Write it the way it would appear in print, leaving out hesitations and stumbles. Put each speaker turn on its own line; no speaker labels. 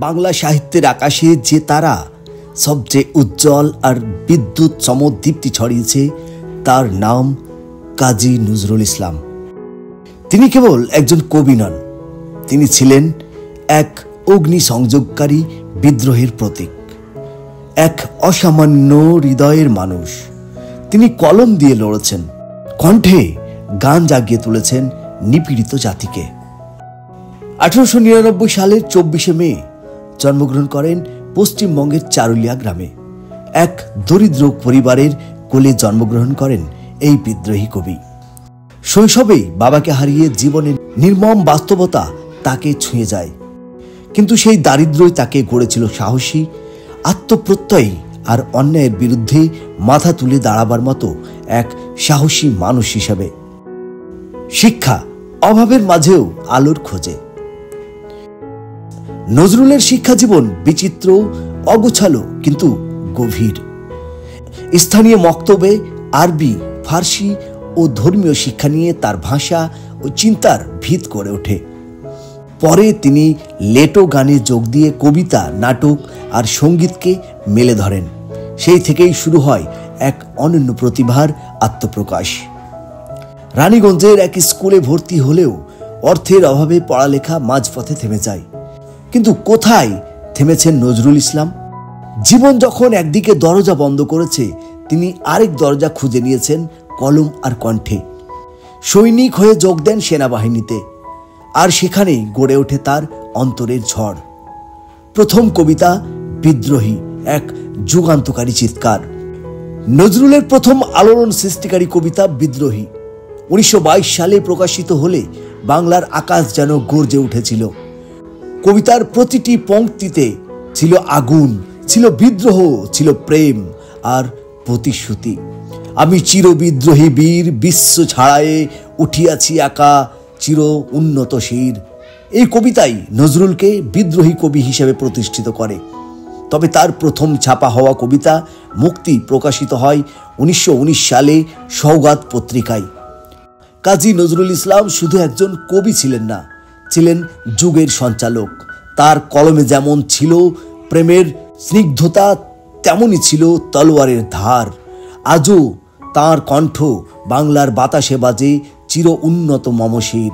বাংলা সাহিত্যের আকাশে যে তারা সবচেয়ে উজ্জ্বল আর বিদ্যুৎ সমদীপ্তি ছড়িয়েছে তার নাম কাজী নজরুল ইসলাম। তিনি কেবল একজন কবি নন, তিনি ছিলেন এক অগ্নি সংযোগকারী বিদ্রোহের প্রতীক, এক অসামান্য হৃদয়ের মানুষ। তিনি কলম দিয়ে লড়েছেন, কণ্ঠে গান জাগিয়ে তুলেছেন নিপীড়িত জাতিকে। 1899 সালের 24শে মে জন্মগ্রহণ করেন পশ্চিমবঙ্গের চারুলিয়া গ্রামে। এক দরিদ্র পরিবারের কোলে জন্মগ্রহণ করেন এই বিদ্রোহী কবি। শৈশবেই বাবাকে হারিয়ে জীবনের নির্মম বাস্তবতা তাকে ছুঁয়ে যায়, কিন্তু সেই দারিদ্র্যই তাকে গড়েছিল সাহসী, আত্মপ্রত্যয়ী আর অন্যায়ের বিরুদ্ধে মাথা তুলে দাঁড়াবার মতো এক সাহসী মানুষ হিসেবে। শিক্ষা অভাবের মাঝেও আলোর খোঁজে। নজরুলের শিক্ষা জীবন বিচিত্র, অগোছালো কিন্তু গভীর। স্থানীয় মক্তবে আরবি, ফার্সি ও ধর্মীয় শিক্ষা নিয়ে তার ভাষা ও চিন্তার ভিত করে ওঠে। পরে তিনি লেটো গানে যোগ দিয়ে কবিতা, নাটক আর সঙ্গীতকে মেলে ধরেন। সেই থেকেই শুরু হয় এক অনন্য প্রতিভার আত্মপ্রকাশ। রানীগঞ্জের এক স্কুলে ভর্তি হলেও অর্থের অভাবে পড়ালেখা মাঝপথে থেমে যায়। কিন্তু কোথায় থেমেছেন নজরুল ইসলাম? জীবন যখন একদিকে দরজা বন্ধ করেছে, তিনি আরেক দরজা খুঁজে নিয়েছেন কলম আর কণ্ঠে। সৈনিক হয়ে যোগ দেন সেনাবাহিনীতে, আর সেখানেই গড়ে ওঠে তার অন্তরের ঝড়। প্রথম কবিতা বিদ্রোহী, এক যুগান্তকারী চিৎকার। নজরুলের প্রথম আলোড়ন সৃষ্টিকারী কবিতা বিদ্রোহী 1922 সালে প্রকাশিত হলে বাংলার আকাশ যেন গর্জে উঠেছিল। কবিতার প্রতিটি পংক্তিতে ছিল আগুন, ছিল বিদ্রোহ, ছিল প্রেম আর প্রতিশ্রুতি। আমি চির বিদ্রোহী বীর, বিশ্ব ছাড়ায়ে উঠিয়াছি একা, চির উন্নত শির। এই কবিতাই নজরুলকে বিদ্রোহী কবি হিসেবে প্রতিষ্ঠিত করে। তবে তার প্রথম ছাপা হওয়া কবিতা মুক্তি প্রকাশিত হয় 1919 সালে সওগাত পত্রিকায়। কাজী নজরুল ইসলাম শুধু একজন কবি ছিলেন না, ছিলেন যুগের সঞ্চালক। তার কলমে যেমন ছিল প্রেমের স্নিগ্ধতা, তেমনই ছিল তলোয়ারের ধার। আজও তাঁর কণ্ঠ বাংলার বাতাসে বাজে চির উন্নত মমশির।